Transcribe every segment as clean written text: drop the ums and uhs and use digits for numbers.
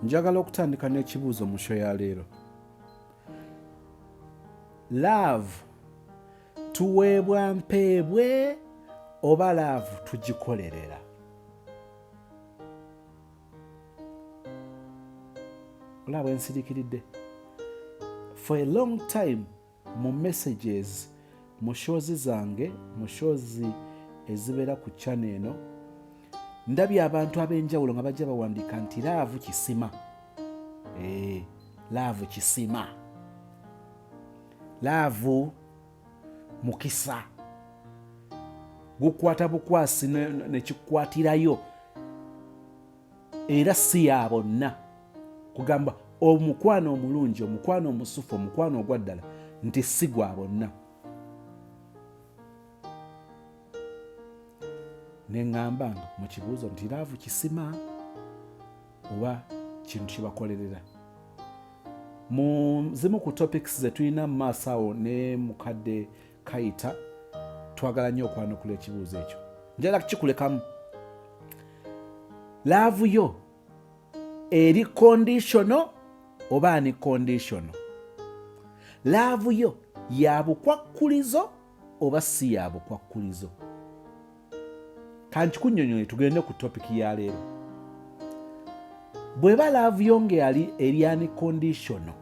Njagala okutandika n'ekibuuzo mu show ya leero. Love tuweebwa mpeebwe oba love tugikolerera? Olaba ensirikiridde. For a long time mu messages mu shows zange, mu shows ezibeera ku channel eno, ndabye abantu ab'enjawulo nga bajja bawandiika nti laavu kisima. Laavu kisima, laavu mukisa, gukwata bukwasi nekikwatirayo, era si ya bonna. Kugamba omukwano omulungi, omukwano omusufu, omukwano ogwa ddala nti si gwa bonna. Neŋŋamba nga mu kibuuzo nti laavu kisima oba kintu kibakolerera. Mu zimu ku topics ze tulina mu maaso awo ne mukadde Kayita, twagala nnyo okwanukula ekibuuzo ekyo. Njala kukikulekamu. Laavu yo eri conditional oba ani conditional? Laavu yo ya bukwakkulizo oba si ya bukwakkulizo? Kankikunnyonnyole tugende ku topic ya leero. Bweba laavu yo ng'eri ani conditional,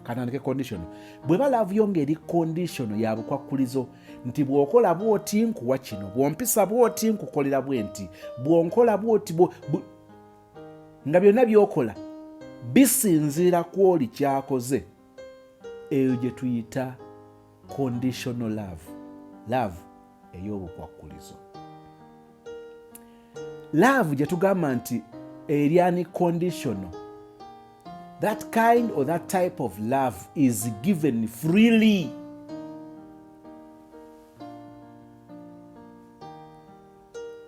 kanandike conditional. Bweba laavu yo ng'eri conditional ya bukwakkulizo, nti bw'okola bw'oti nkuwa kino, bw'ompisa bw'oti nkukolera bw'enti, bw'onkola bw'oti nga byonna by'okola bisinziira ku oli kyakoze, eyo gye tuyita conditional love, love ey'obukwakkulizo. Love gye tugamba nti eri ani conditional, that kind or that type of love is given freely.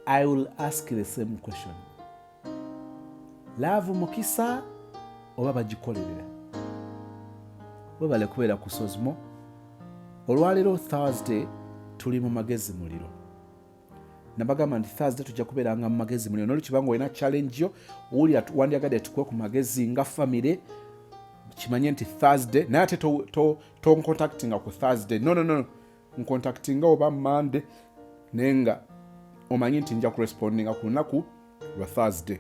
I will ask the same question. Love mukisa oba bagikolerera? Webale kubeera ku Sozmo. Olwaleero Thursday tuli mu magezi muliro. Nabagamba nti Thursday tujja kubeeranga mu magezi muliro. Nolwekibanga olina challenge yo owuli wandyagadde tukwe ku magezi nga family, kimanye nti Thursday naye ate toncontactinga ku Thursday. No. Ncontactinga oba Monday naye nga omanyi nti nja kurespondinga ku lunaku lwa Thursday.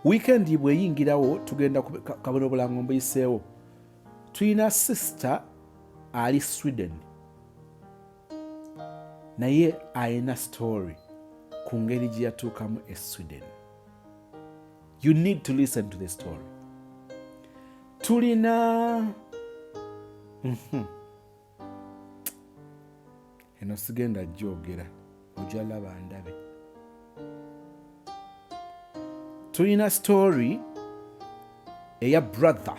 Weekend bweyingirawo tugenda kabona obulango mbuyiseewo. Tuyina sister ali Sweden, naye ayina story ku ngeri gye yatuukamu e Sweden. You need to listen to the story. Tulina eno sigenda gyogera, ojalaba ndabe. Tulina story eya brother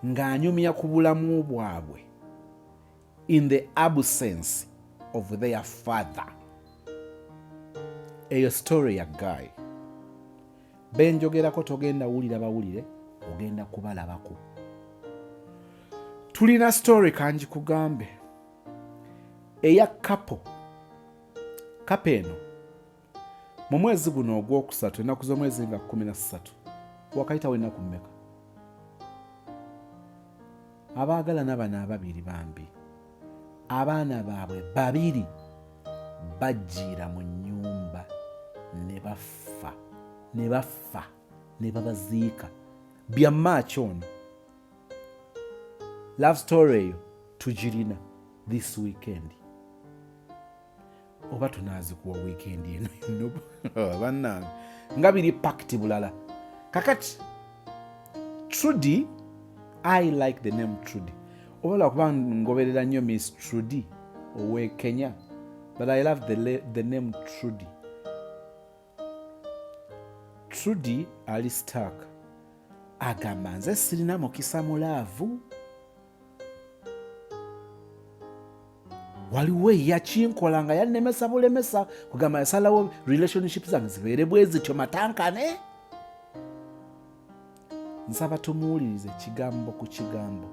ng'anyumya ku bulamu bwabwe in the absence of their father. Eyo story ya guy. Benjogerako togenda wulira bawulire, ogenda kubalabako. Tulina story kanji kugambe eya couple eno mu mwezi guno ogwokusatu, ennaku z'omwezi nga 13, wakayitawo ennaku mmeka? Abaagalana bano ababiri bambi, abaana baabwe 2 bajjiira mu nnyumba ne bafa ne babaziika. Bya March ono. Love story eyo tugirina this weekend. Oba tunaazikuwa weekend eno bannange nga biri packed bulala. Kakati Trudy, I like the name Trudy. Oba kuba ngoberera nnyo Miss Trudy owe Kenya, but I love the name Trudy. Trudy ali stuck. Agamba nze sirina mukisa mu laavu. Waliwo yakinkola nga yannemesa bulemesa, kugamba yasalawo relationship zange zibeere bwe zityo matankane. Nsaba tumuwulirize kigambo ku kigambo,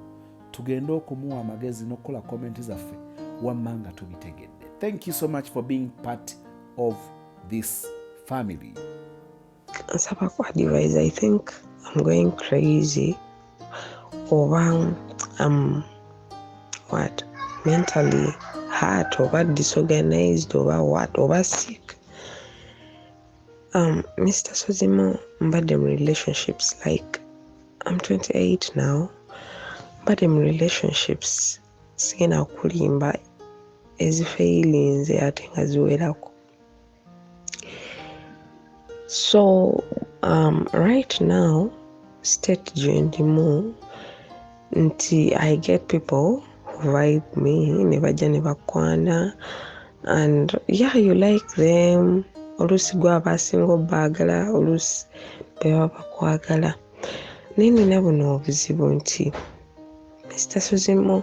tugende okumuwa amagezi n'okukola komenti zaffe wamma nga tubitegedde. Thank you so much for being part of this family. Advice, I think I'm going crazy, or I'm mentally hurt, or disorganized, or what, or sick. Mr. Sozimo, but them relationships, like I'm 28 now, but them relationships sigena kulimba ezifailinze ate nga ziwerako. So right now state gyendimu nti I get people who vibe me, ne bajja ne bakwana, and yeah, you like them, oluusi gwe abasinga obbaagala, oluusi beba bakwagala. Naye nina buno obuzibu nti Mr. Sozimo,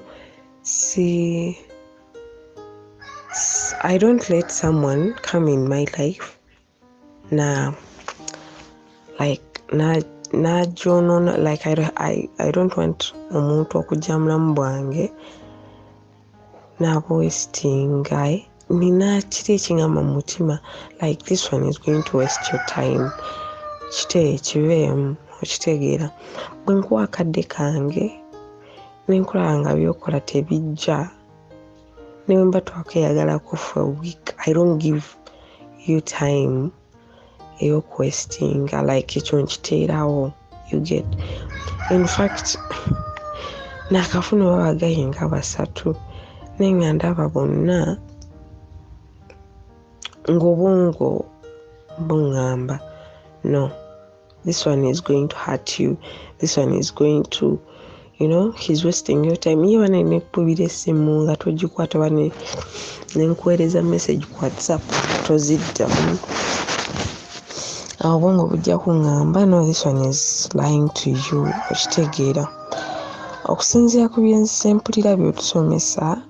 I don't let someone come in my life na jonona, like I don't want omuntu okujja mulamu bwange n'abwestinga. Nina kiri ekingamba mu mutima, like this one is going to waste your time. Kiveemu, okitegeera. Bwe nkuwa akadde kange nenkulaba nga byokola tebijja, ne mba twakeyagalako for a week, I don't give you time ey'okwestinga, like ekyo nkiteerawo, you get. In fact nakafuna babagaye nga 3 naye nga ndaba bonna ng'obwongo buŋŋamba, no, this one is going to hurt you, this one is going to, he's wasting your time. Ye bana nekubira essimu nga togikwata, bane nenkuweereza message ku WhatsApp toziddamu, awo obwongo bujja kuŋŋamba, no, this one is lying to you, okitegeera. Okusinziira ku byensi mpulira byotusomesa,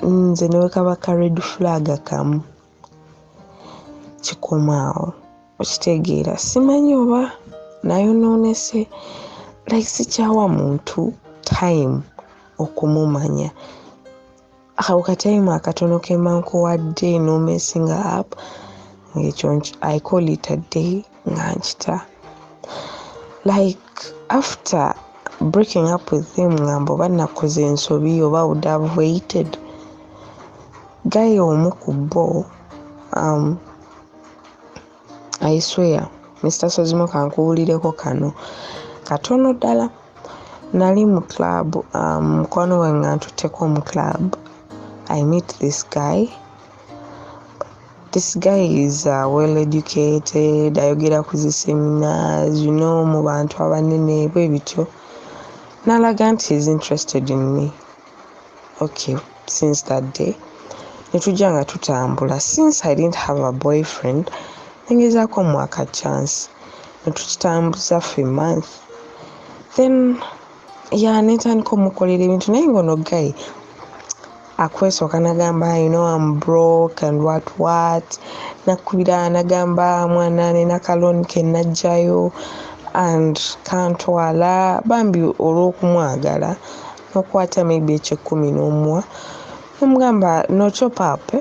nze ne wekabaka red flag kamu kikomaawo, okitegeera. Simanyi oba nayonoonese, like sikyawa muntu time okumumanya. Ako katime akatono kemba nkuwadde n'omesinga up, ng'ekyo I call it a day nga nkita. Like after breaking up with him, ngamba oba nakoze ensobi oba would have waited. Guy omu ku bo, I swear, Mr. Sozimo kankuwulireko kano katono ddala. Nali mu club, mukwano we nga ntutteko mu club, I meet this guy. This guy is well educated, ayogera ku zi seminars, mu bantu abanene bwe bityo. Nalaga nti he's interested in me. Okay, since that day netujja nga tutambula. Since I didn't have a boyfriend, ngezaako mwaka chance, netukitambuza for a month. Then netandika omukolera ebintu, naye ngono guy akwesooka nagamba I'm broke and what, nakubira nagamba mwana nina kaloni ke najjayo and kantwala bambi olw'okumwagala n'okwata maybe $10 nomugamba no chop up.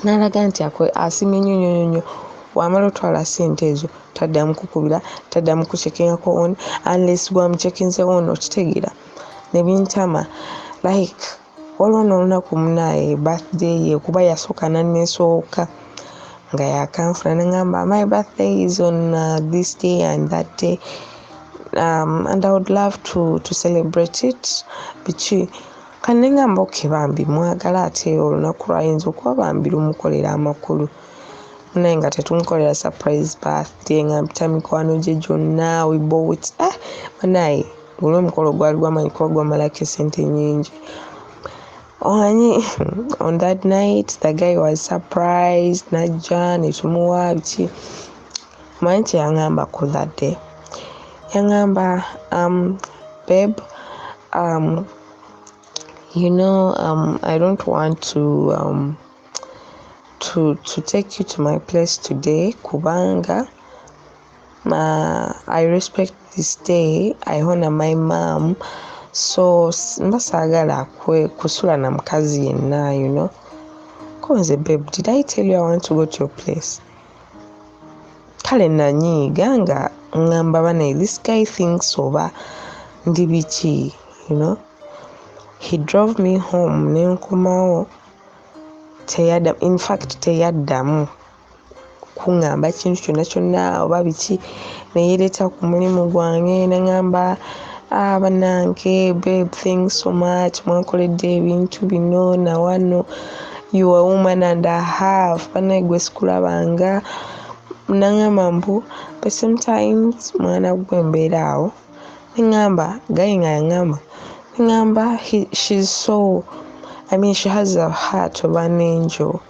Nalaga nti asimye nnyo, wamala otwala ssente ezo taddamu kukubira, taddamu kuchekingako on unless gwamuchekinze on, okitegeera. Ne bintama, like waliwo n'olunaku munaye birthday ye, kuba yasooka nanneesooka nga yakanfuna, nengamba my birthday is on this day and that day, and I would love to celebrate it. Biki kanengamba okay bambi mwagala, ate olunaku lwayinza okuba bambi lumukolera amakulu, naye nga tetumukolera surprise birthday, nga mpita mikwano gye gyonna we bought banaye olw'omukolo gwali gwamanyi kuba gwamalako esente nnyingi. On that night the guy was surprised, najja netumuwa biki. Manyi kye yangambako that day, yangamba babe, I don't want to take you to my place today kubanga I respect this day, I honor my mom, so mba saagala kusula na mukazi yenna, Konze, babe, did I tell you I want to go to your place? Kale nanyiiga nga ngamba bana, this guy thinks oba ndi biki, you know. He drove me home nenkomawo in fact teyaddamu kuŋŋamba kintu kyonna kyonna oba biki, neyereeta ku mulimu gwange neŋŋamba bannange, babe, thanks so much, mwankoledde ebintu bino na wano, you a woman and a half, banaye gwe sikulabanga, naŋŋamba mbu but sometimes mwana gwe mbeera awo, neŋŋamba gayi nga yaŋŋamba, neŋŋamba she's so, I mean, she has a heart of an angel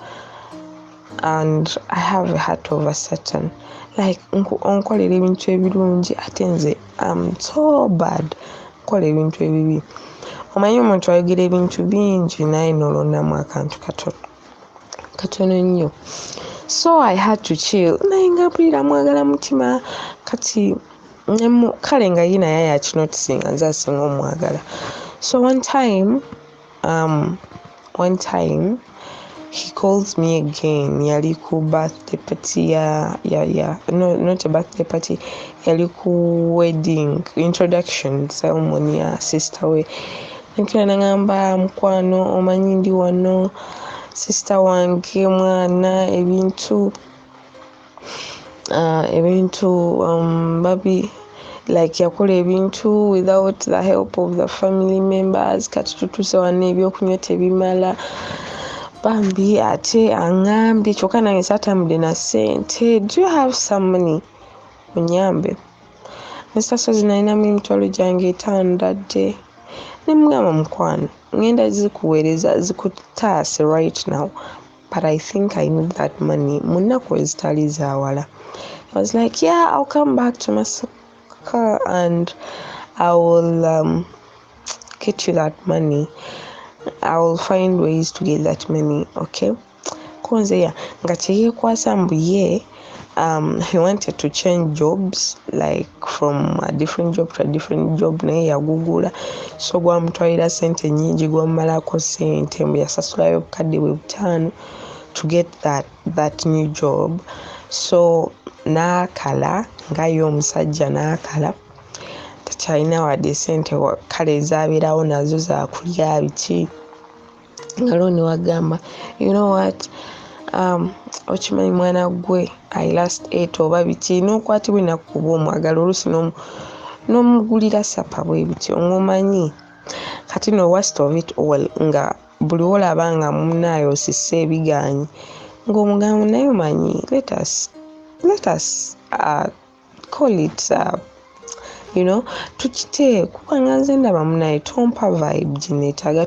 and I have a heart of a Satan. Like, onkolera ebintu ebirungi ate nze I'm so bad nkola ebintu ebibi. Omanyi omuntu ayogera ebintu bingi naye nolonamu akantu katono nnyo. So I had to chill. Naye nga mpulira mwagala mutima kati kale nga ye naye yakinotisinga nze asinga omwagala. So one time he calls me again. Yali ku birthday party no, not a birthday party. Yali ku wedding introduction ceremony ya sister we. Nkira nangamba, mukwano omanyi ndi wano, sister wange mwana, ebintu babi like yakola ebintu without the help of the family members, kati tutuse wano ebyokunywa tebimala, bambi ate aŋŋambye kyokka nange saatambudde na ssente, do you have some money munyambe? Mr. Sozi nalinamu emitwalo gyange 5 ndadde, ne mugamba mukwano ngenda zikuweereza zikutaase right now, but I think I need that money mu nnaku ezitali zaawala. I was like, yeah, I'll come back to Masaka and I will get you that money. I will find ways to get that money, okay? Konze nga kyeyeekwasa mbu ye he wanted to change jobs, like from a different job to a different job, naye yagugula, so gwamutwalira ssente nnyingi, gwamumalako ssente, mbu yasasulayo obukadde bwe 5 to get that new job. So n'akala nga ye omusajja n'akala, takyalina wadde ssente kale ezaabeerawo nazo zaakulya biki, nga looni wagamba, you know what, okimanyi mwana gwe I last ate oba biki, n'okwatibwa nakuba omwagala oluusi n'omugulira sapa bwe bityo, ng'omanyi kati no worst of it all nga buli olaba nga munnaye osisse ebigaanyi ng'omugamba naye omanyi let us call it you know, tukite kubanga nze ndaba munnaye tompa vibe gineetaaga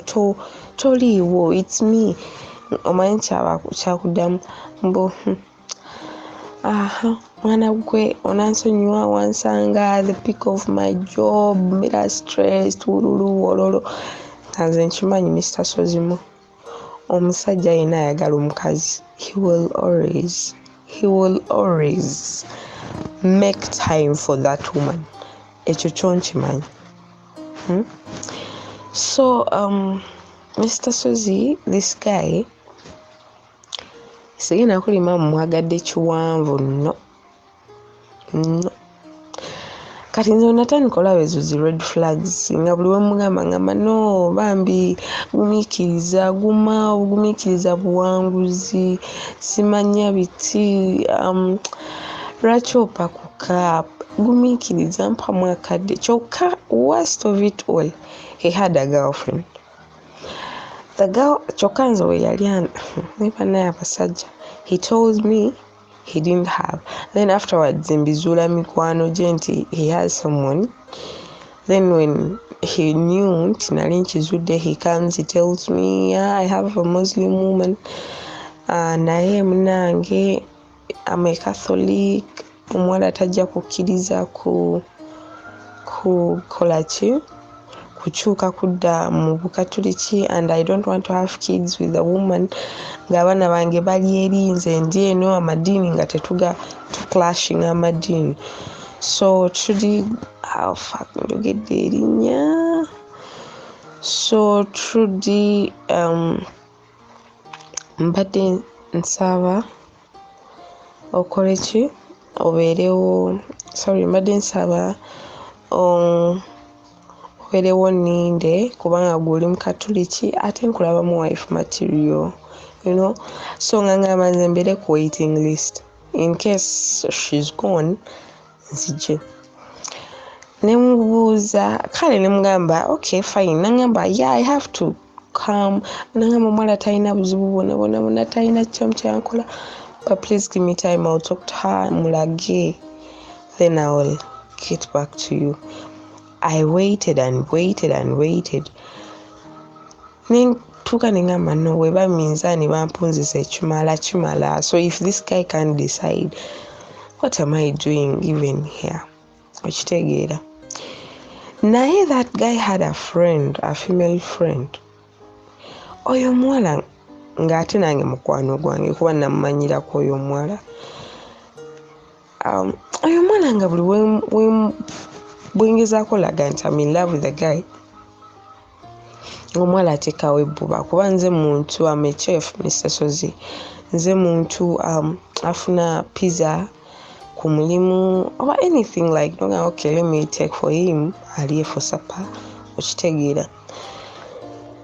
toliiwo, it's me. Omanyi kyakuddamu mbu mwana gwe onansonyiwa wansanga the peak of my job, mbeera stressed, wululu wololo. Nze nkimanyi Mr. Sozimu, omusajja yenna ayagala omukazi, he will always make time for that woman. Ekyo kyonkimanyi. So Mr. Sozi, this guy, sigenda kulima mwagadde kiwanvu nno. Kati nze natandika olaba ezo zi red flags nga buli ngamba no bambi gumiikiriza buwanguzi, simanya biti, lwaki opa ku cap, gumiikiriza mpamu akadde. Kyokka worst of it all, he had a girlfriend. The girl, kyokka nze we yali nebanaye abasajja, he told me he didn't have. Then afterwards mbizuula mikwano gye nti he has someone. Then when he knew nti nali nkizudde, he comes, he tells me, yeah, I have a Muslim woman, naye munange I'm a Catholic, omuwala tajja kukkiriza kukola ki, kukyuka kudda mu Bukatuliki, and I don't want to have kids with a woman ng'abaana bange bali eri, nze ndi eno, amadiini nga tuclashing amadiini. So njogedde erinnya. So Trudy mbadde nsaba okole ki obeerewo mbadde nsaba obeerewo nninde kubanga gw'oli mu katuliki ate nkulaba mu wife material, you know, so nga ngamba nze mbeere ku waiting list in case she's gone nzije. Ne mubuuza kale ne mugamba okay fine, nangamba yeah I have to come, nangamba omuwala talina buzibu bwonna talina kyamu kyankola, but please give me time, I'll talk to her mulage, then I will get back to you. I waited and waited and waited. Nentuuka nengamba no weba minzaani bampunzisa ekimala, so if this guy can't decide, what am I doing even here? Okitegeera. Naye that guy had a friend, a female friend. Oyo omuwala ng'ate nange mukwano gwange kuba namumanyirako oyo omuwala. Oyo omuwala nga buli bwengezaako laga nti I'm in love with the guy, omuwala ateekawo ebbuba kuba nze muntu I'm a chef, Mr. Sozi. Nze muntu afuna pizza ku mulimu or anything like okay let me take for him aliye for supper, okitegeera.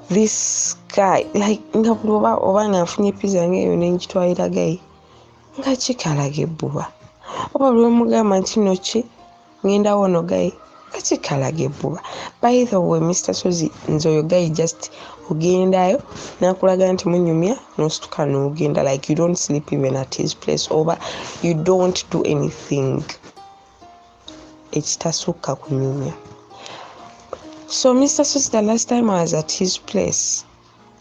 This guy like nga buli oba nga nfunye pizza ngeeyo nengitwalira gayi nga kikalaga ebbuba, oba buli mugamba nti no ki ngenda wono gayi nga kikalaga ebbuba. By the way Mr. Sozi, nze oyo gayi just ogendayo nakulaga nti munyumya nosituka n'ogenda, like you don't sleep even at his place oba you don't do anything ekitasukka kunyumya. So Mr. Sozi, the last time I was at his place,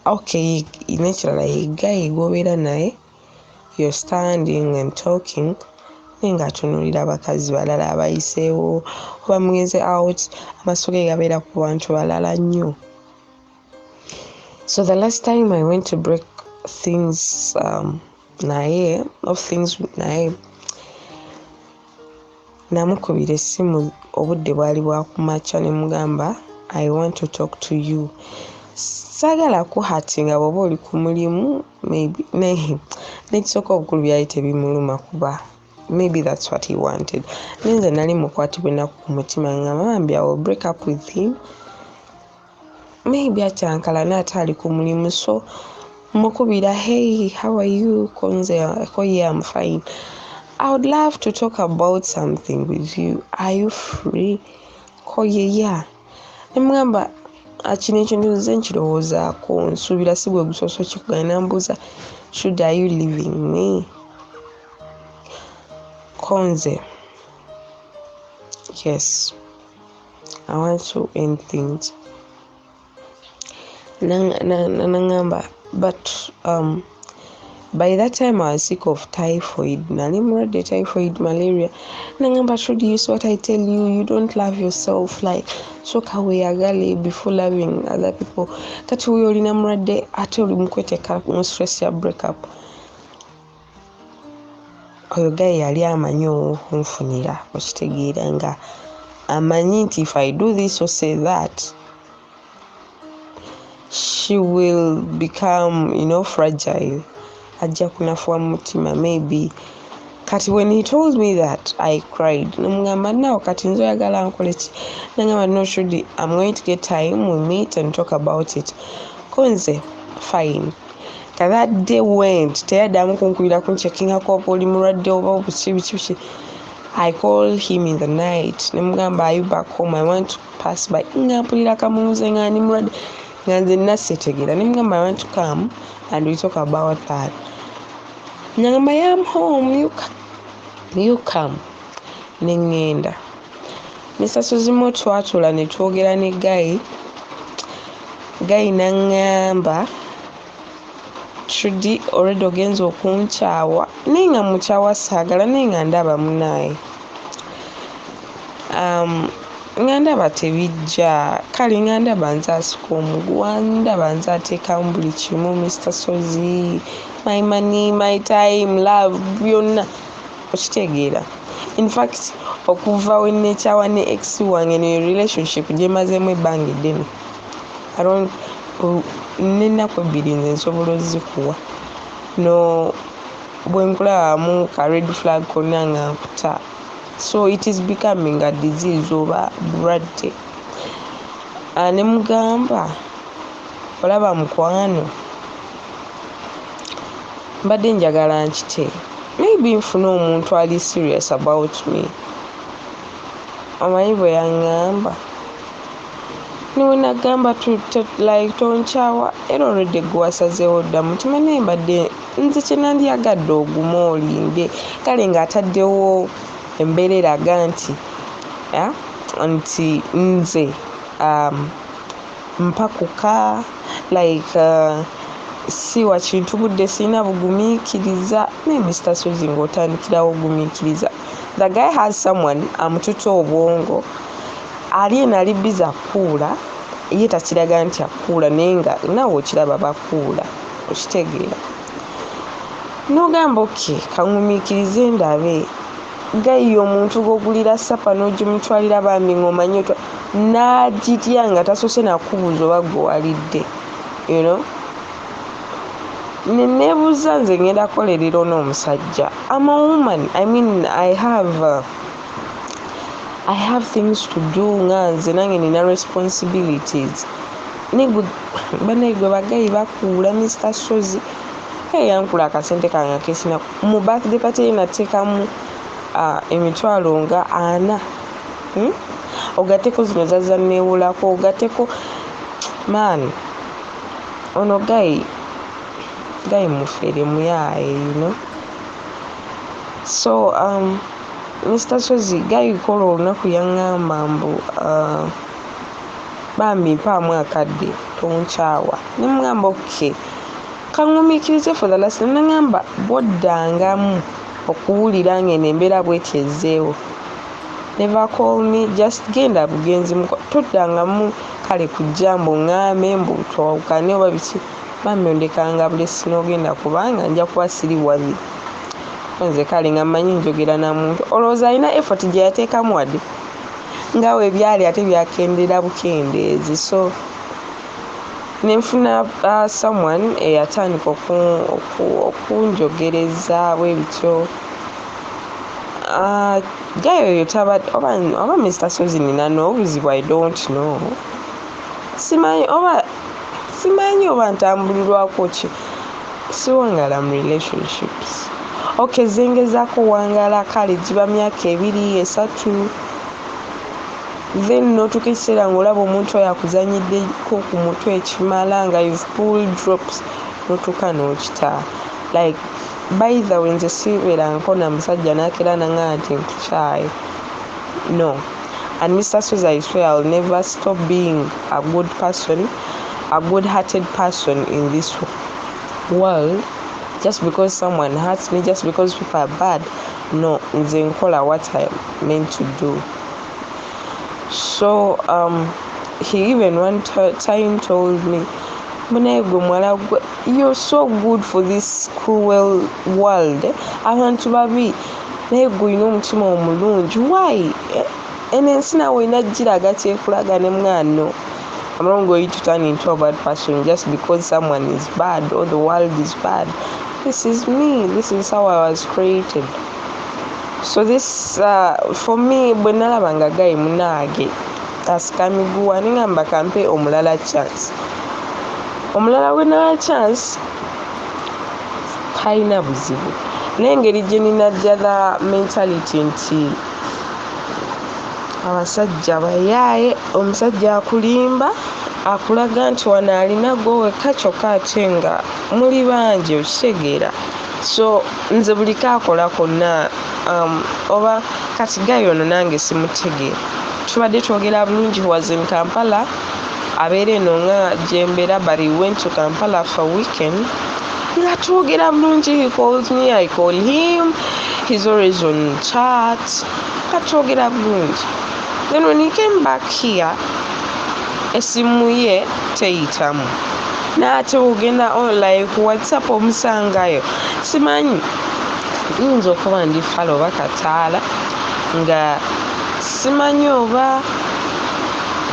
okay naturally guy gobeera naye you're standing and talking nenga atunulira abakazi balala abayiseewo oba mugenze out, amaaso ge gabeera ku bantu balala nnyo. So the last time I went to break things naye namukubira essimu obudde bwali bwa kumakya ne mugamba I want to talk to you. Saagala kuhatinga bw'oba oli ku mulimu maybe nekisooka obukulu byali tebimuluma kuba maybe that's what he wanted. Nenze nali mukwatibwe naku ku mutima ngamba I will break up with him, maybe atyankala n'ate ali ku mulimu, so mukubira hey how are you konze ko yeah I'm fine, I would love to talk about something with you, are you free? Ko yeah. Nemugamba kino ekintu nze nkirowoozaako nsuubira si bwe gusooso kikugana mbuuza should are you leaving me? Konze yes I want to end things. Nangamba but by that time I was sick of typhoid, nali mulwadde typhoid, malaria. Nangamba should you use what I tell you, you don't love yourself, like soka weeyagale before loving other people. Kati we olina mulwadde ate oli mukweteeka mu stress ya break up. Oyo guy yali amanyi okunfunira, okitegeera nga amanyi nti if I do this or say that she will become fragile, ajja kunafuwa mutima maybe. Kati when he told me that I cried. Namugamba now kati nzo yagala nkole ki? Nangamba no should I'm going to get time, we meet and talk about it. Konze fine. That day went teyaddamu kunkulira kunchekingako oba oli mulwadde oba biki. I called him in the night. Namugamba are you back home? I want to pass by. Nga mpulira kamunuze nga ndi mulwadde nga nze nasetegeera. Namugamba I want to come and we talk about that. Nangamba I am home, you come. Nengenda. Mr. Sozimo twatula ne twogera ne Guy nangamba Shudi already ogenza okunkyawa nenga mukyawa saagala nenga ndaba munaye nga ndaba tebijja kale nga ndaba nze asika omuguwa ndaba nze ateekamu buli kimu Mr. Sozi, my money, my time, love byonna okitegeera. In fact okuva we nekyawa ne ex wange ne relationship gyemazeemu ebbanga eddene nennaku ebbiri nze nsobola ozikuwa no bwenkulaamu ka red flag konna nga nkuta. So it is becoming a disease oba bulwadde. Ne mugamba olaba mukwano mbadde njagala nkite, maybe nfune omuntu ali serious about me. Omanyi bwe yaŋŋamba niwe nagamba like tonkyawa era olwedde gwe wasazeewo dda mutima naye mbadde nze kye nandyagadde oguma olimbe kale ng'ataddewo embeera eraga nti nze mpakuka like si wa kintu budde sirina bugumiikiriza naye Mr. Suzy ng'otandikirawo ogumiikiriza. The guy has someone amututa obwongo ali nali biza akuula ye takiraga nti akuula naye nga naawe okiraba bakuula okitegeera n'ogamba oke kaŋumiikirize ndabe gayiyo omuntu g'ogulira sapa n'ogimutwalira bambi ng'omanyi n'agitya nga tasoose nakubuuza oba gwe walidde you know. Nebuuza nze ngenda kukolerera n'omusajja. I'm a woman. I mean I have things to do nga nze nange nina responsibilities. Bannaye gwe bagayi bakuula Mr. Suzy yankula akasente kange akesina mu birthday party nateekamu emitwalo nga 4 ogateko zino zaza neewulako ogateko man ono gayi mufere muyaye you know. So Mr. Suzy gayi kola olunaku yaŋŋamba mbu bambi mpaamu akadde tonkyawa nemugamba oke kaŋumiikirize for the last time naŋŋamba bwoddangamu okuwulira ng'eno embeera bwetyezeewo never call me just genda bugenzi toddangamu kale kujja mbu ŋŋambe mbu twawukane oba biki bambi ondekanga bulesi n'ogenda kubanga nja kuba siri wabi nze kale nga mmanyi njogera na muntu olowooza alina effort gye yateekamu wadde ngawe ebyali ate byakendera bukendeezi. So nenfuna someone eyatandika okunjogereza bwe bityo gayo oyo tabadde oba Mr. Suzy nina n'obuzibu I don't know. Simanyi oba ntambulirwako ki siwangala mu relationships. Okay zengezaako wangala kale giba myaka 2-3 then n'otuuka ekiseera ng'olaba omuntu oyo akuzanyiddeko ku mutwe ekimala nga you've pulled drops n'otuuka n'okita like by the way nze siibeeranko na musajja n'akeera naŋŋamba nti nkukyaye no. And Mr. Suzy I swear I'll never stop being a good person, a good-hearted person in this world just because someone hurts me, just because people are bad. No, nze nkola what I meant to do. So he even one time told me, you're so good for this cruel world. Abantu babi naye gwe olina omutima omulungi. Why? Enensi nawe inagiraga kyekulaga ne mwana. I'm not going to turn into a bad person just because someone is bad or the world is bad. This is me. This is how I was created. So this for me bwe nalabanga gayi munage asikamiguwa ningamba kampe omulala chance. Omulala we na chance talina buzibu. N'engeri gye ninajjala mentality nti abasajja bayaaye omusajja akulimba akulaga nti wano alina gwewekka kyokka ate nga muli bangi okitegeera. So nze buli kaakola konna oba kati gayo ono nange simutegeera tubadde twogera bulungi was in Kampala abeera eno nga gyembeera but he went to Kampala for weekend nga twogera bulungi. He calls me, I call him, he's always on chat nga twogera bulungi. Then when he came back here esimu ye teyitamu n'ate ogenda online ku WhatsApp omusangayo simanyi yinza okuba ndi falo oba kataala nga simanyi oba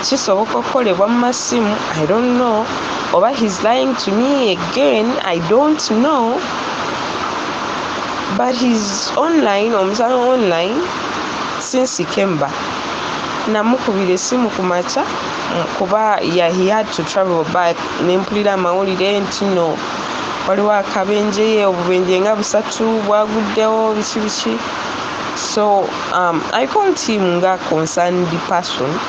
kisoboka okukolebwa mu masimu I don't know oba he's lying to me again I don't know but he's online, omusana online since he came back. Namukubira essimu ku makya kuba he had to travel back. Nempulira amawulire nti no waliwo akabenje, obubenje nga 3 bwaguddewo biki. So I called him nga concerned person,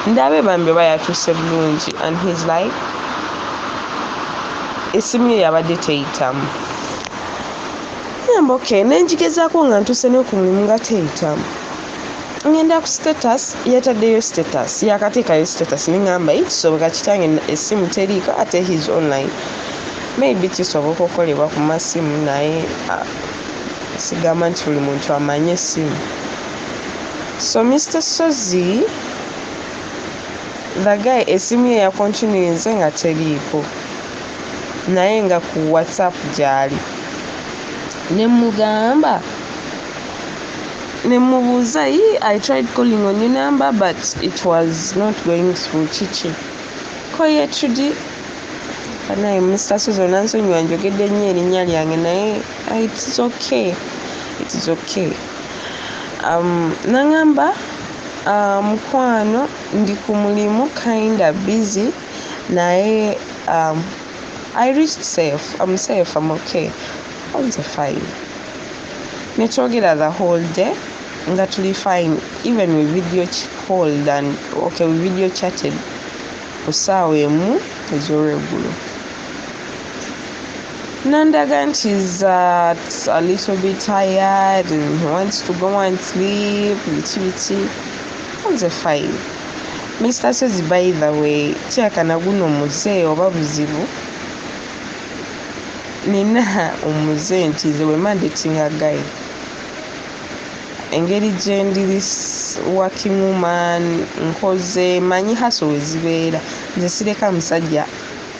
ndabe bambe bayatuuse bulungi, and he's like essimu ye yabadde teyitamu. Okay, nenjigezaako nga ntuuse ne ku mulimu nga teyitamu. Ngenda ku status, yataddeyo status, yakateekayo status, nengamba kisoboka kitange essimu teriiko ate he's online. Maybe kisoboka okukolebwa ku masimu naye sigamba nti buli muntu amanye essimu. So Mr. Sozi, the guy essimu ye yakontinuinze nga teriiko, naye nga ku WhatsApp gyali. Nemubuuza, I tried calling on your number but it was not going through. Chichi koye tudi naye Mr. Sozi onansonyiwa njogedde nnyo erinnya lyange, naye it's okay. Nangamba mukwano ndi ku mulimu kinda busy, naye I reached safe. I'm safe, I'm okay. All the fine. Netwogera the whole day nga tuli fine, even we video called and we video chatted ku ssaawa emu ez'olweggulo. Nandaga nti he's a little bit tired and he wants to go and sleep. All the fine. Mr. Sozi, by the way, kyakana guno muze oba buzibu. Nina omuze nti nze bwe mandatinga guy, engeri gye ndi working woman, nkoze manyi haso we zibeera. Nze sireka musajja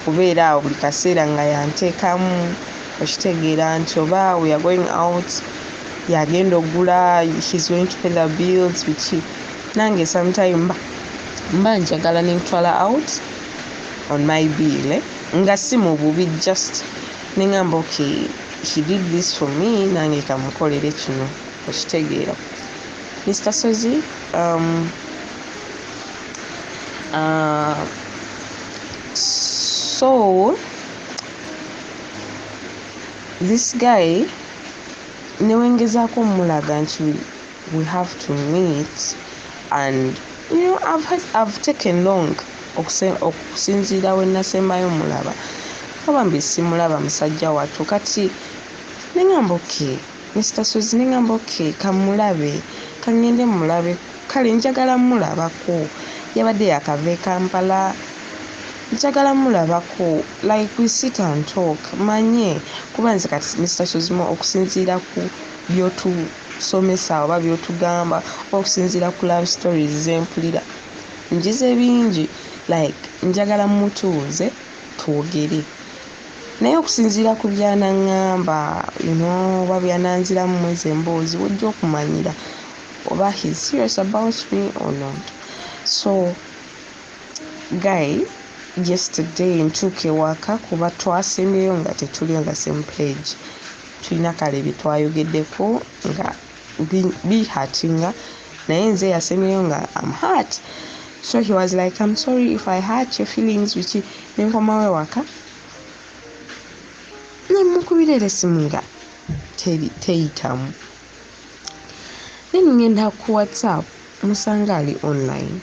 kubeera awo buli kaseera nga yanteekamu, okitegeera nti oba we are going out yagenda ogula, he's going to pay the bills biki. Nange sometime mba njagala nentwala out on my bill, nga si mu bubi, just nengamba okay, he did this for me, nange kamukolere kino, okitegeera. Mr. Sozi, so this guy newengezaako mulaga nti we have to meet, and I've taken long okusinziira we nasembayo mulaba, kabambi simulaba musajja wattu. Kati nengamba okay Mr. Sozi, nengamba okay kamulabe, kangende mulabe, kale njagala mulabako, yabadde yakava Kampala, njagala mulabako, like we sit and talk, manye kuba nze kati Mr. Sozi okusinziira ku byotusomesa oba byotugamba, okusinziira ku love stories zempulira njize bingi, like njagala mutuuze twogere, naye okusinziira ku byanaŋŋamba oba byananziramu mwezi emboozi wojja okumanyira oba he's serious about me or not. So guy, yesterday ntuuka ewaka kuba twasemyeyo nga tetuli on the same page, tulina kale byetwayogeddeko nga bihatinga, naye nze yasemyeyo nga I'm hurt. So he was like, I'm sorry if I hurt your feelings, which nenkomawo ewaka nemukubira essimu nga teyitamu. Then ngenda ku WhatsApp musanga ali online,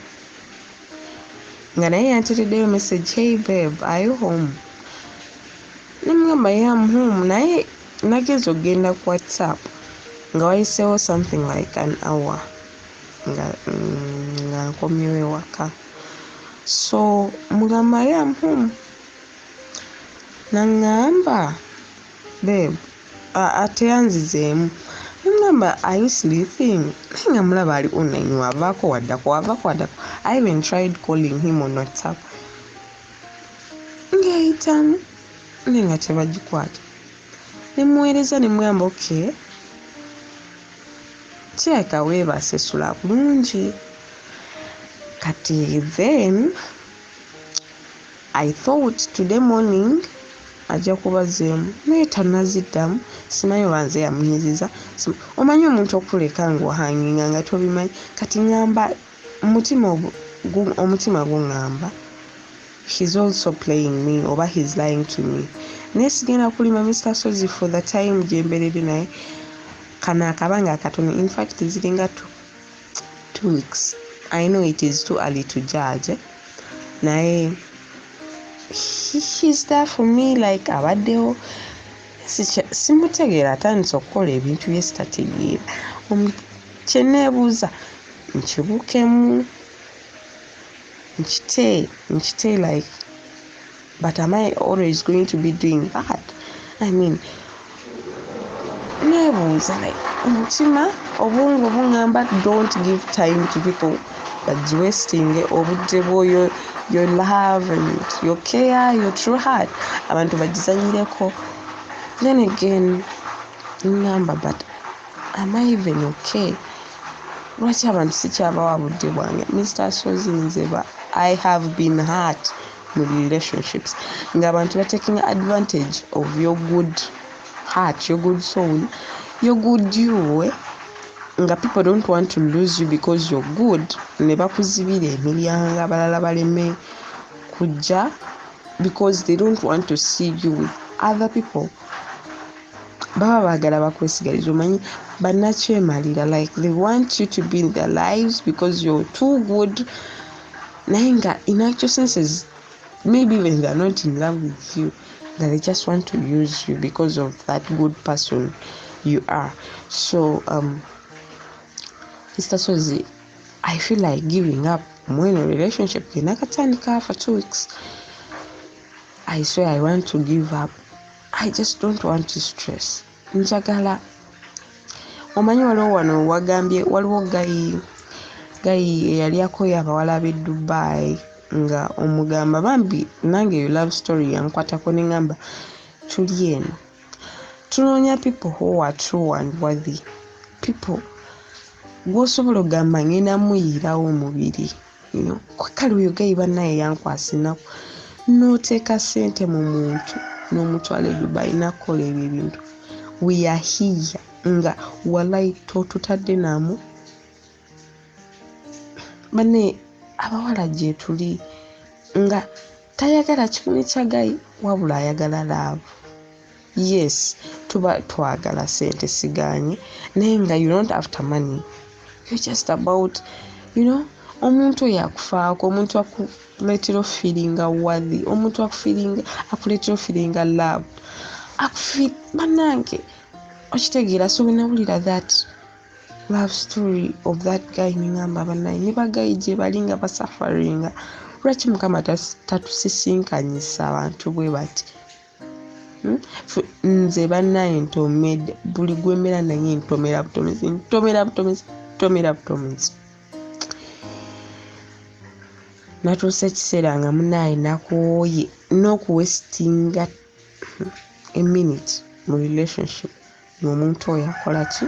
nga naye yantereddeyo message, hey babe, are you home? Nemugamba yeah, I'm home, naye nageza okgenda ku WhatsApp nga wayiseewo something like an hour nga nkomyewo ewaka. So mugamba yeah, I'm home. Nangamba babe, ate yanzizeemu. Nemugamba are you sleeping? Nga mulaba ali online, wavaako waddako. I even tried calling him on WhatsApp ng'eyitamu nga tebagikwata. Nemuweereza nemugamba okay, kirabika weebase sula bulungi. Kati then I thought today morning ajja kubazeemu naye tannaziddamu. Simanyi oba nze yamunyiziza. Omanyi omuntu okuleka ng'ohanginga nga tobimanyi. Kati ngamba omutima guŋŋamba he's also playing me oba he's lying to me. Naye sigenda kulima Mr. Sozi for the time gye mberedde naye. Kano akabanga akatono, in fact ziringa 2 weeks. I know it is too early to judge. Naye he's there for me, like abaddeho. Simutegeera atandise okukola ebintu bye sitategeera. Kye neebuuza nkibuukemu nkite like, but am I always going to be doing that? I mean, neebuuza like omutima obwongo buŋŋamba don't give time to people but wasting obudde bwoyo, your love and your care, your true heart abantu bagizanyireko. Then again ngamba, but am I even okay? Lwaki abantu sikyabawa budde bwange? Mr. Sozi nzeba, I have been hurt mu relationships ng'abantu ba taking advantage of your good heart, your good soul, your good you, nga people don't want to lose you because you're good. Ne bakuzibira emiryango abalala baleme kujja because they don't want to see you with other people. Baba baagala bakwesigaliza, omanyi bannakyemalira, like they want you to be in their lives because you're too good. Naye nga in actual senses maybe even they're not in love with you, that they just want to use you because of that good person you are. So Mr. Sozi, I feel like giving up. I'm in a relationship nakatandika for 2 weeks. I swear I want to give up. I just don't want to stress. Njagala omanyi waliwo wano wagambye waliwo gayi eyali akoye abawala b'e Dubai nga omugamba bambi nange yo love story yankwatako neŋŋamba tuli eno tunoonya people who are true and worthy people gw'osobola ogamba ngenda muyiirawo omubiri, you know, kale oyo gayi bannaye yankwasinaku n'oteeka ssente mu muntu n'omutwala e Dubai nakola ebyo ebintu. We are here nga walai totutadde namu bane abawala gye tuli nga tayagala kimuli kya gayi wabula ayagala love. Yes, tuba twagala sente siganye naye nga you don't after money, you're just about, you know, omuntu yakufaako, omuntu akuleetera feeling worthy, omuntu akuleetera feeling loved, bannange okitegeera. So when I read that love story of that guy ningamba bannange ne bagayi gye balinga basaffaringa, lwaki Mukama tatusisinkanyisa abantu bwe bati? Nze bannange ntomedde buli gwembeera naye ntomera butomezi. Natuusa ekiseera nga munaaye nakooye n'okuwestinga a minute mu relationship ng'omuntu oyo akola ki?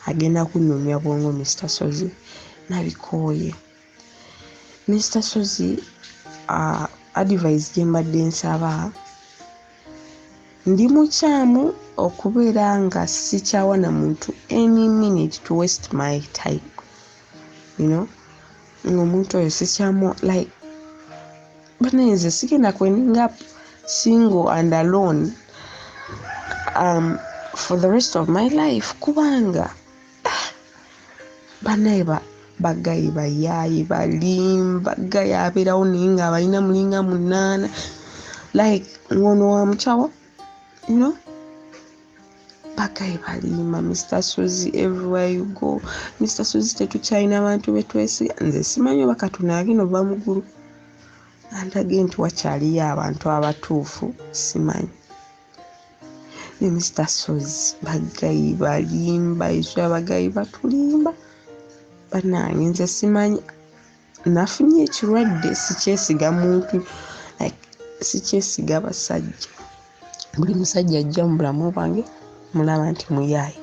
Agenda kunyumya bwongo. Mr. Sozi nabikooye. Mr. Sozi advice gye mbadde nsaba, ndi mukyamu okubeera nga sikyawa na muntu any minute to waste my time, you know, ng'omuntu oyo sikyamu like banenze sigenda kweninga single and alone for the rest of my life kubanga banaye bagayi bayaayi balimba gayi abeerawo naye nga abalina mulinga 8 like ngono wa mukyawa, you know, bagayi balimba. Mr. Sozi everywhere you go. Mr. Sozi tetukyalina abantu betwesiga. Nze simanyi oba Katonda agenda ova muggulu andage nti wakyaliyo abantu abatuufu, simanyi. Ne Mr. Sozi bagayi balimba, iso abagayi batulimba bannange. Nze simanyi nafunye ekirwadde sikyesiga muntu, like sikyesiga basajja. Buli musajja ajja mu bulamu bwange mulaba nti muyaayi,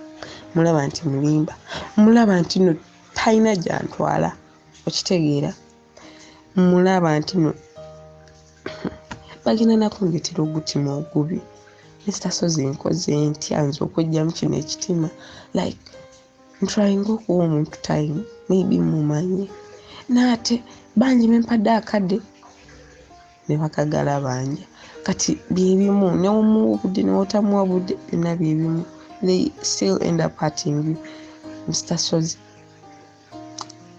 mulaba nti mulimba, mulaba nti no talina gyantwala, okitegeera, mulaba nti no bagenda nakundeetera ogutima ogubi Mr. Sozi nkoze ntya nze okweggyamu kino ekitima like ntrying okuwa omuntu time maybe mumanye naate bangi bempadde akadde ne bakagala banja kati byebimu newomuwa obudde newotamuwa budde byonna byebimu they still end up hurting you Mr. Sozi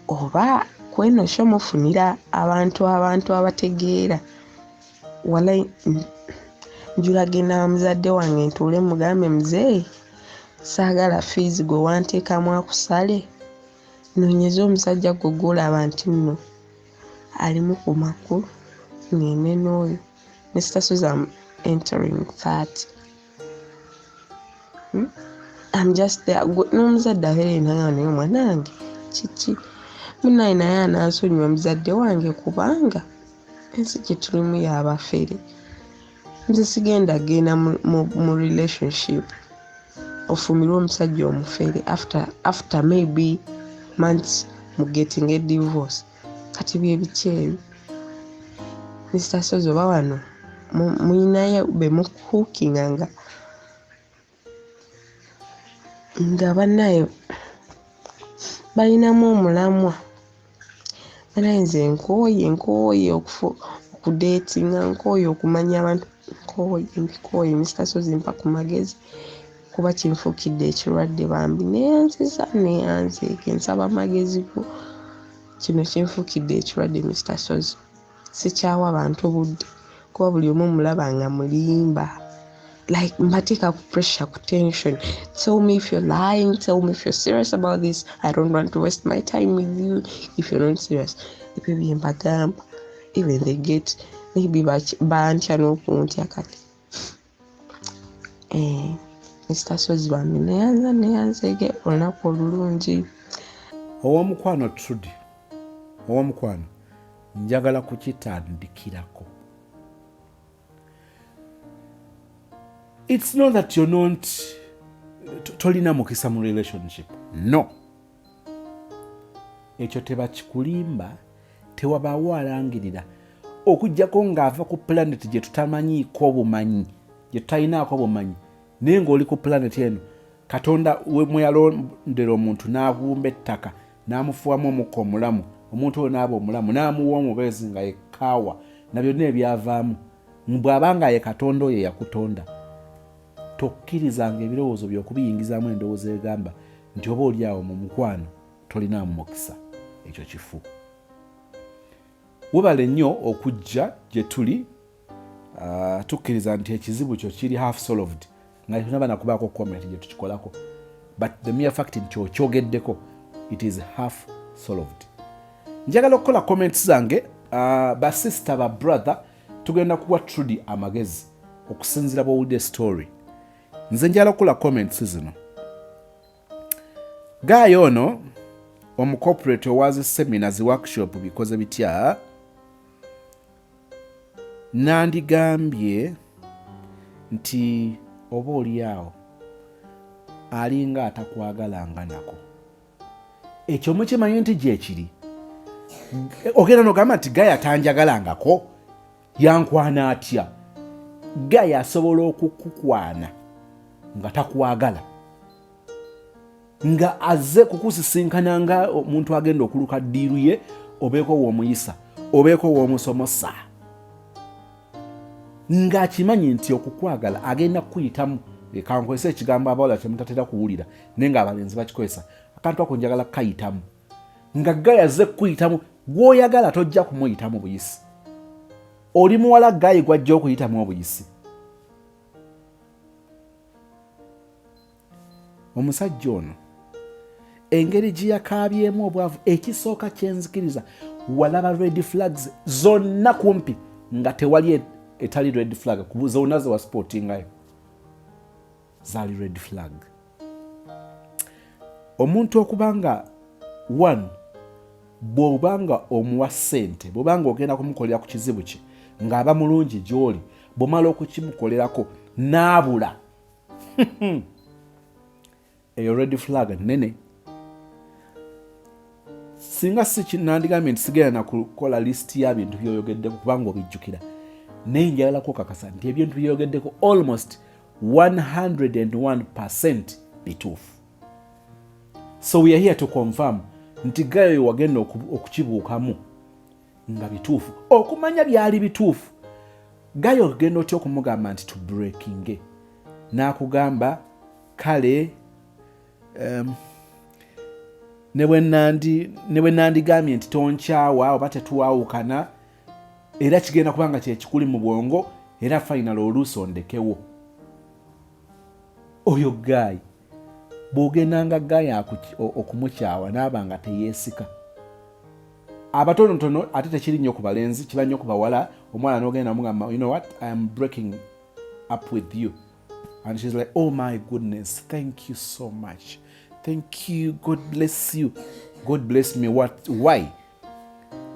oba kweno sho mufunira abantu abategeera wala njulagenda wa muzadde wange ntuule mugambe muzeeyi saagala fees gwe wanteekamu akusale noonyeza omusajja gwe gwolaba nti nno alimu ku makulu ngende n'oyo Mr. Sozi I'm entering 30 I'm just there n'omuzadde abeere naye naye mwanange kiki munaye naye anansonyiwa muzadde wange kubanga ensi gye tulimu y'abafere nze sigenda genda mu relationship ofumirwa omusajja omufere after maybe months mu getting a divorce kati byebiki ebyo Mr. Sozi oba wano muyinayo be mukuukinganga nga bannayo balinamu omulamwa naye nze nkooye okudeetinga nkooye okumanya abantu nkooye Mr. Sozi mpa ku magezi kuba kinfuukidde ekirwadde bambi neyanziike nsaba amagezi go kino kinfuukidde ekirwadde Mr. Sozi sikyawa abantu budde kuba buli omu mulaba nga mulimba like mbateeka ku pressure ku tension tell me if you're lying tell me if you're serious about this I don't want to waste my time with you if you're not serious ebyo byembagamba even they get maybe bantya n'okuntya kati Mr. Sozi bambi neyanzeege olunaku olulungi owomukwano Trudy owomukwano njagala kukitandikirako. It's not that you're not tolina mukisa mu relationship. No. Ekyo tebakikulimba tewabaawo alangirira okujjako ng'ava ku planet gye tutamanyiiko obumanyi gye tutalinaako obumanyi naye ng'oli ku planet eno Katonda mwe yalondera omuntu n'abumba ettaka n'amufuwamu omukka omulamu omuntu oyo n'aba omulamu n'amuwa omubeezi nga yekaawa na byonna ebyavaamu bw'abanga ye Katonda oyo yakutonda tokkirizanga ebirowoozo by'okubiyingizaamu endowooza egamba nti oba oli awo mu mukwano tolinaamu mukisa ekyo kifu. Webale nnyo okujja gye tuli tukkiriza nti ekizibu kyo kiri half solved nga tunaba nakubaako comment gye tukikolako but the mere fact nti okyogeddeko it is half solved. Njagala okukola comments zange basista ba brother tugenda kuwa Trudy amagezi okusinzira bw'owulidde story. Nze njagala okukola comments zino. Guy ono omucorporate owazi seminars workshop bikoze bitya nandigambye nti oba oli awo alinga atakwagalanga nako ekyo mukimanyi nti gye kiri ogenda nogamba nti Guy atanjagalangako yankwana atya. Guy asobola okukukwana nga takwagala nga azze kukusisinkana nga omuntu agenda okuluka ddiiru ye obeeko w'omuyisa obeeko w'omusomosa ng'akimanyi nti okukwagala agenda kukuyitamu kankozesa ekigambo abawala kyemutatera kuwulira naye ng'abalenzi bakikozesa akantu ako njagala kukayitamu nga Guy azze kukuyitamu gw'oyagala tojja kumuyitamu buyisi oli muwala Guy gw'ajja okuyitamu obuyisi. Omusajja ono engeri gye yakaabyemu obwavu ekisooka kyenzikiriza walaba red flags zonna kumpi nga tewali etali red flag zonna ze wasportingayo zaali red flag. Omuntu okubanga one bw'obanga omuwa ssente bw'obanga ogenda kumukolera ku kizibu kye ng'aba mulungi gy'oli bw'omala okukimukolerako n'abula eyo red flag nene. Singa si nandigambye nti sigenda na kukola list ya bintu byoyogedde kubanga obijjukira naye njagala kukakasa nti ebintu byeyogeddeko almost 101% bituufu. So we are here to confirm nti gayo wagenda okukibuukamu nga bituufu, okumanya byali bituufu. Gayo ogenda otya okumugamba nti to breaking n'akugamba kale ne bwe nandigambye nti tonkyawa oba tetuwaawukana era kigenda kubanga kyekikuli mu bwongo era final oluusi ondekewo. Oyo Gayi bw'ogendanga Gayi okumukyawa naaba nga teyeesika. Abatonotono ate tekiri nnyo ku balenzi, kiba nnyo ku bawala. Omwana n'ogenda mugamba, you know what, I am breaking up with you. And she's like, oh my goodness, thank you so much. Thank you, God bless you. God bless me, what? Why?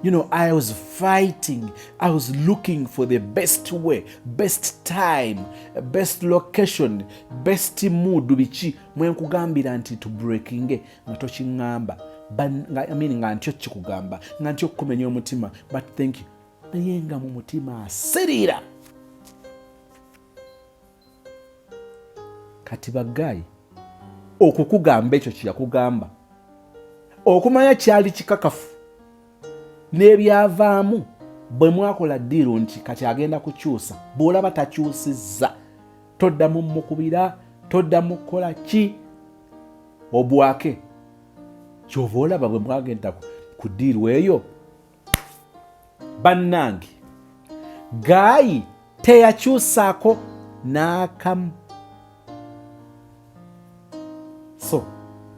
You know, I was fighting. I was looking for the best way, best time, best location, best mood. Bichi mwenkugambira nti to breaking nga tokiŋŋamba. Nga ntyo kikugamba, nga ntyo kukumenya omutima. But thank you. Naye nga mu mutima asirira. Kati Bagayi okukugamba ekyo kyeyakugamba, okumanya kyali kikakafu n'ebyavaamu bwe mwakola ddiiro nti kati agenda kukyusa, bw'olaba takyusizza toddamu mukubira, toddamu kukola ki obwake. Kyova olaba bwe mwagenda ku ddiiro eyo, bannange Gayi teyakyusaako n'akamu. So,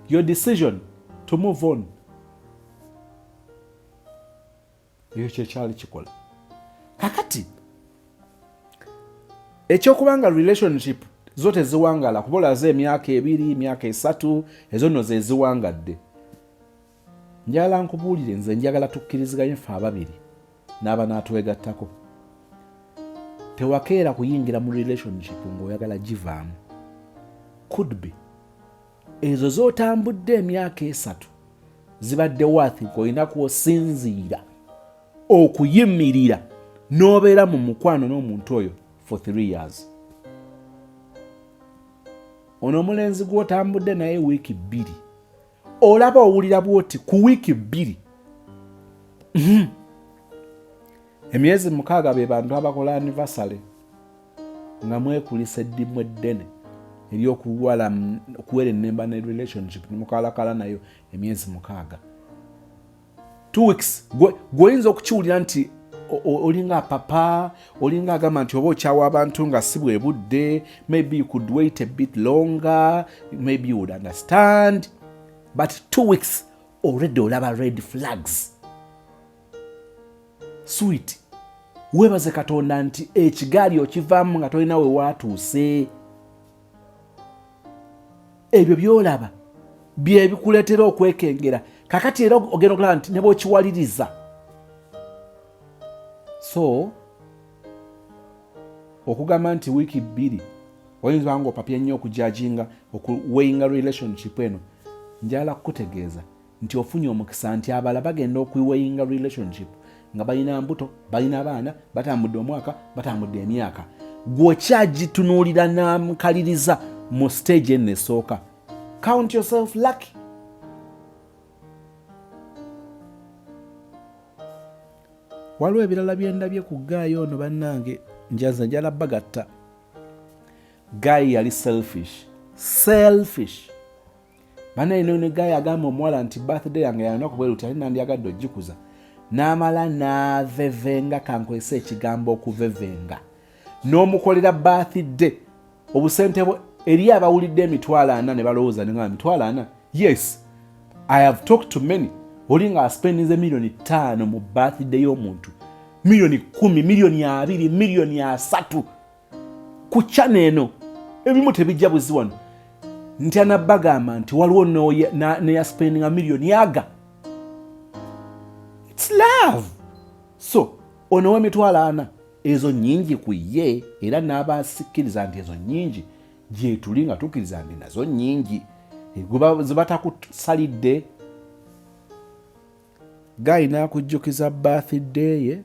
your decision to move on, ekyo kyekyali kikola. Kakati ekyokubanga relationship zo teziwangala kuba olaze emyaka 2 emyaka 3 ezo nno ze ziwangadde. Njagala nkubuulire, nze njagala tukkiriziganye ffe ababiri n'aba n'atwegattako. Tewakeera kuyingira mu relationship ng'oyagala givaamu. Could be ezo z'otambudde emyaka 3 zibadde waathi ng'olina kw'osinziira okuyimirira n'obeera mu mukwano n'omuntu oyo for 3 years. Ono omulenzi gw'otambudde naye wiiki 2, olaba owulira bw'oti ku wiiki 2. Emyezi 6 be bantu abakola anniversary nga mwekulisa eddimu eddene ery'okuwera ennemba ne relationship nemukalakala nayo emyezi 6. 2 weeks gw'oyinza okukiwulira nti olinga papa, olinga agamba nti oba okyawa abantu nga si bwe budde, maybe you could wait a bit longer, maybe you would understand, but 2 weeks already olaba red flags. Sweet, weebaze Katonda nti ekigaali okivaamu nga tolina we waatuuse. Ebyo byolaba bye bikuleetera okwekengera. Kakati era ogenda okulaba nti ne bw'okiwaliriza. So okugamba nti wiiki 2 oyinza nga opapye nnyo okujajinga okuweyinga relationship eno, njala kukutegeeza nti ofunye omukisa nti abala bagenda okuweyinga relationship nga balina mbuto, balina abaana, batambudde omwaka, batambudde emyaka. Gw'okyagitunuulira n'amukaliriza mu stage eno esooka. Count yourself lucky. Waliwo ebirala byendabye ku Gayi ono bannange, njala bagatta. Gayi yali selfish. Bannaye ne Gayi agamba omuwala nti birthday yange yanaku bwe luti, nandyagadde ogikuza. N'amala n'avevenga, kankwesa ekigambo okuvevenga. N'omukolera birthday obusente eri abawulidde 40 ne balowooza ne ngamba 40. Yes, I have talked to many. Olinga aspendize $5,000,000 mu birthday y'omuntu, $10,000,000, $2,000,000, $3,000,000 ku channel eno. Ebimu tebijja buzi wano nti anabagamba nti waliwo neyaspendinga $1,000,000 yaga. It's love. So ono $40,000 ezo nyingi ku ye, era n'abasikkiriza nti ezo nyingi gye tuli nga tukkiriza nti nazo nyingi zibatakusalidde. Gayi n'akujjukiza birthday ye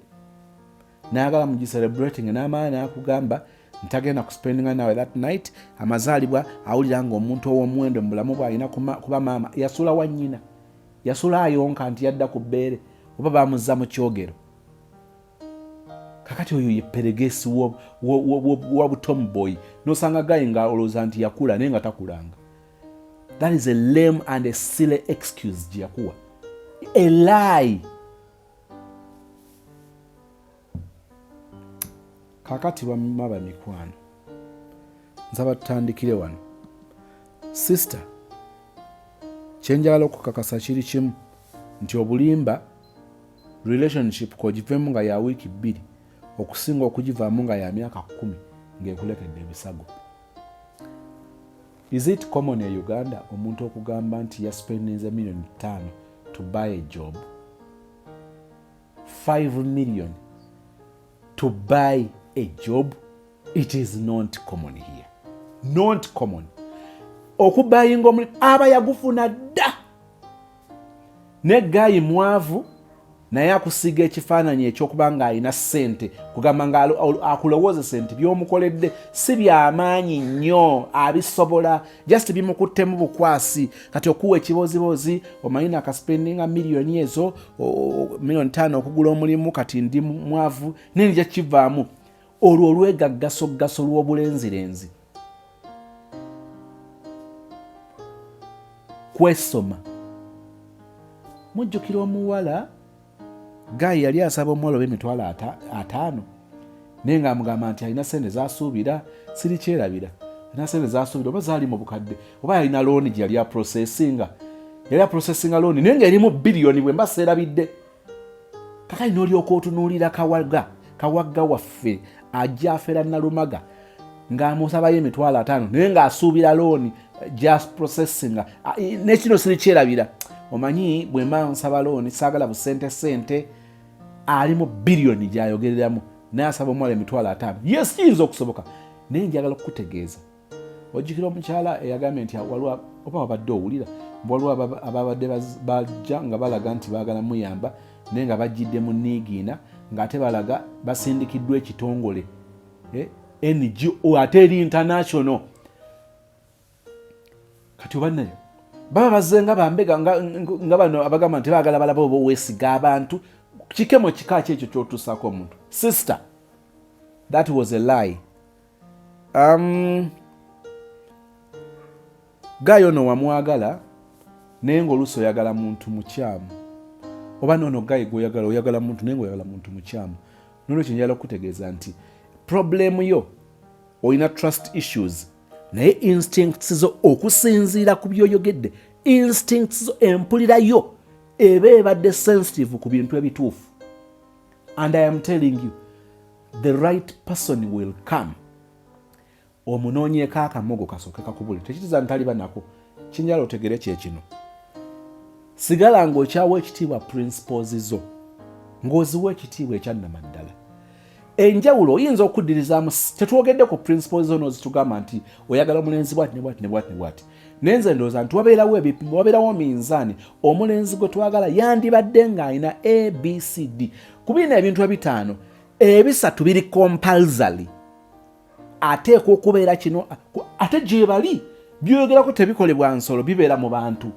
n'ayagala mugicelebrating n'amaana n'akugamba ntagenda kuspendinga nawe that night, amazaalibwa awulira ng'omuntu ow'omuwendo mu bulamu bwe alina kuba maama yasula wa nnyina, yasula ayonka nti yadda ku bbeere oba baamuzza mu kyogero. Kakati oyo ye peregesi wa butomboy n'osanga gayi nga olowooza nti yakula naye nga takulanga. That is a lame and a silly excuse gye yakuwa. A lie. Kakati bamaba mikwano. Nsaba tutandikire wano. Sister, kyenjagala okukakasa kiri kimu nti obulimba relationship kogivemu nga ya wiiki 2 okusinga okugivaamu nga ya myaka 10 ng'ekulekedde ebisago. Is it common in Uganda omuntu okugamba nti yaspendinze $5 million to buy a job? 5 million to buy a job? It is not common here. Not common. Okubayinga omulimu aba yagufuna dda. Ne gayi mwavu naye akusiga ekifaananyi ekyokuba ng'alina ssente kugamba nga akulowooza ssente by'omukoledde si by'amaanyi nnyo abisobola just bimukuttemu bukwasi. Kati okuwa ekibozibozi omanyi nakaspendinga miliyoni ezo $5 million okugula omulimu kati ndi mwavu nenja kivaamu. Olwo olwegaggaso lw'obulenzirenzi. Kwesoma. Mujjukira omuwala gayi yali asaba omuwala $5,000 naye nga amugamba nti alina sente zasuubira siri kyerabira. Alina sente zasuubira oba zaali mu bukadde oba yalina looni gye yali aprocesinga looni naye nga erimu biliyoni bwe mba seerabidde. Kakali n'olyoka otunuulira kawagga waffe ajja afera nalumaga ng'amusabayo $5,000 naye ng'asuubira looni just processinga nekino siri kyerabira. Omanyi bwe mba nsaba looni saagala busente ali mu biliyoni gy'ayogereramu naye asaba omuwala $5,000. Yes, kiyinza okusoboka naye njagala okukutegeeza. Ojjukira omukyala eyagambye nti waliwo oba wabadde owulira waliwo ababadde bajja nga balaga nti baagala muyamba naye nga bajjidde mu niigiina ng'ate balaga basindikiddwa ekitongole NGO ate eri international. Kati oba nayo baba bazenga bambega nga bano abagamba nti baagala balaba oba weesiga abantu kikemo kikaaki ekyo ky'otuusaako omuntu. Sister, that was a lie. Gayo ono wamwagala naye ng'oluusi oyagala muntu mukyamu oba noono gayi oyagala muntu naye ng'oyagala muntu mukyamu. Nolwekyo njagala okutegeeza nti problemu yo olina trust issues naye instincts zo okusinziira ku byoyogedde instincts zo empulira yo eba ebadde sensitive ku bintu ebituufu. And I am telling you the right person will come. Omunoonyeeko akamogo kasooke kakubule tekitiza ntaliba nako. Kinjala otegere kyekino. Sigala ng'okyawa ekitiibwa principles zo ng'oziwa ekitiibwa ekyannamaddala. Enjawulo oyinza okuddirizaamu tetwogedde ku principles zo n'ozitugamba nti oyagala omulenzi bwati ne bwati. Nenze ndowooza nti wabeerawo ebipimo wabeerawo minzaani omulenzi gwe twagala yandibadde ng'alina ABCD ku bino ebintu 5 ebisatu biri compulsory ateekwa okubeera kino ate gye bali byogerako tebikolebwa nsolo bibeera mu bantu.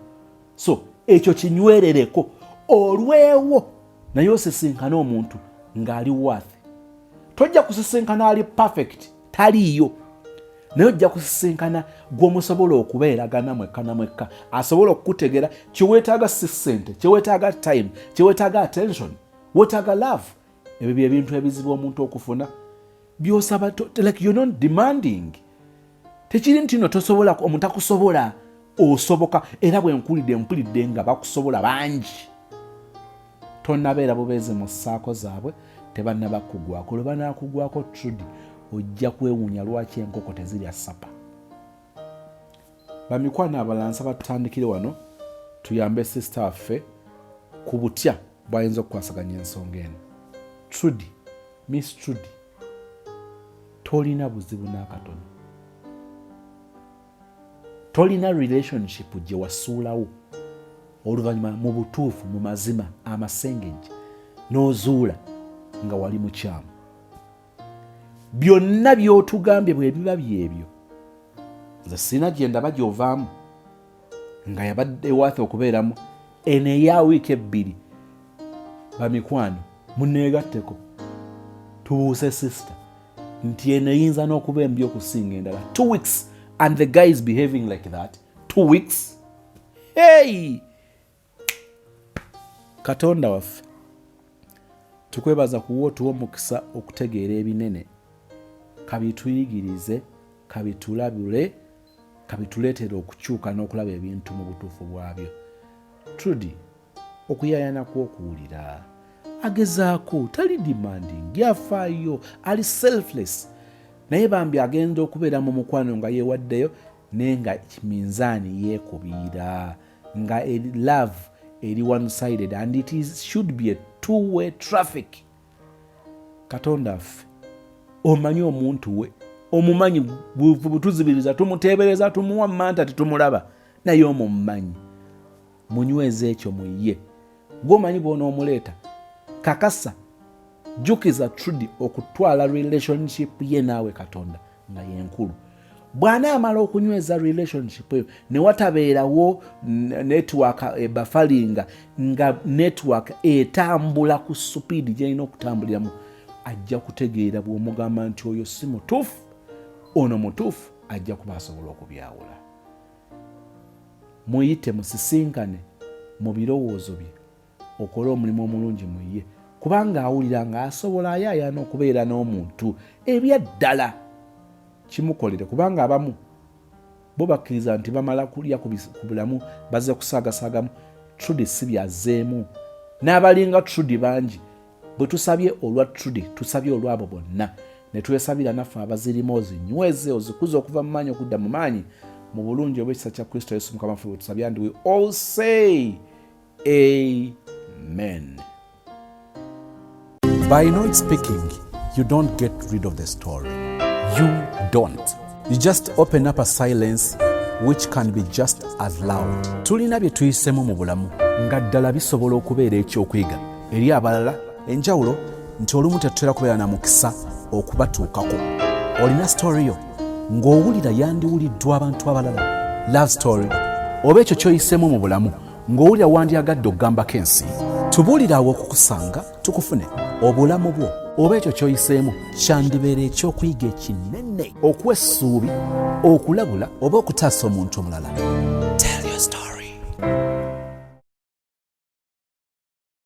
So ekyo kinywerereko olwewo naye osisinkana omuntu ng'ali worth. Tojja kusisinkana ali perfect taliiyo naye ojja kusisinkana gw'omusobola okubeeragana mwekka asobola okukutegera kyeweetaaga si ssente kyeweetaaga time kyeweetaaga attention weetaaga love. Ebyo bye bintu ebizibu omuntu okufuna by'osaba like you're not demanding. Tekiri nti no tosobola omuntu akusobola osoboka era bwe mpulidde nga bakusobola bangi. Tonnabeera bubeezi mu ssaako zaabwe tebannaba kugwako. Lwe banaakugwako Trudy ojja kwewuunya lwaki enkoko tezirya ssapa. Bamikwano abalala nsaba tutandikire wano tuyambe sister waffe ku butya bw'ayinza okukwasaganya ensonga eno. Trudy, Miss Trudy, tolina buzibu n'akatono. Tolina relationship gye wasuulawo oluvannyuma mu butuufu mu mazima amasengeji n'ozuula nga wali mukyamu. byonna by'otugambye bwe biba byebyo nze sina gye ndaba gy'ovaamu nga yabadde waathe okubeeramu eno eya wiiki 2 bamikwano muneegatteko tubuuse sister nti eno eyinza n'okuba embi okusinga endala 2 weeks and the guy is behaving like that 2 weeks. Hey, Katonda waffe tukwebaza kuwo tuwa omukisa okutegeera ebinene kabituyigirize kabitulabule kabituleetera okukyuka n'okulaba ebintu mu butuufu bwabyo. Trudy okuyayana kw'okuwulira agezaako tali demanding yafaayo ali selfless naye bambi agenda okubeera mu mukwano nga yeewaddeyo naye nga minzaani yeekubiira nga love eri one-sided and should be a two-way traffic. Katonda affe omanyi omuntu we omumanyi butuzibiriza tumuteebereza tumuwa manta tetumulaba naye omumanyi munyweze ekyo muye gw'omanyi bw'onoomuleeta kakasa jjukiza Trudy okutwala relationship ye naawe Katonda nga yenkulu bw'anaamala okunyweza relationship eyo ne watabeerawo network ebafalinga nga network etambula ku supiidi gy'erina okutambuliramu ajja kutegeera bw'omugamba nti oyo si mutuufu ono mutuufu ajja kuba asobola okubyawula. Muyite musisinkane mu birowoozo bye okole omulimu omulungi mu ye kubanga awulira nga asobola ayayaana okubeera n'omuntu ebyaddala kimukolere kubanga abamu bo bakkiriza nti bamala kulya ku bulamu bazze kusaagasaagamu. Trudy si byazeemu n'abalinga Trudy bangi bwe tusabye olwa Trudy tusabye olwabo bonna ne twesabira naffe abazirimo ozinyweze ozikuze okuva mu maanyi okudda mu maanyi mu bulungi obw'ekisa kya Kristo Yesu Mukama waffe bwe tusabye and we all say amen. By not speaking, you don't get rid of the story. You don't. You just open up a silence which can be just as loud. Tulina bye tuyisemu mu bulamu nga ddala bisobola okubeera ekyokwiga eri abalala. Enjawulo nti olumu tetutera kubeera na mukisa okubatuukako. Olina story yo ng'owulira yandiwuliddwa abantu abalala. Love story oba ekyo kyoyisemu mu bulamu ng'owulira wandyagadde okugambako ensi. Tubuulira awo okukusanga tukufune. Obulamu bwo oba ekyo kyoyiseemu kyandibeera ekyokuyiga ekinene okuwa essuubi okulabula oba okutaasa omuntu omulala. Tell your story.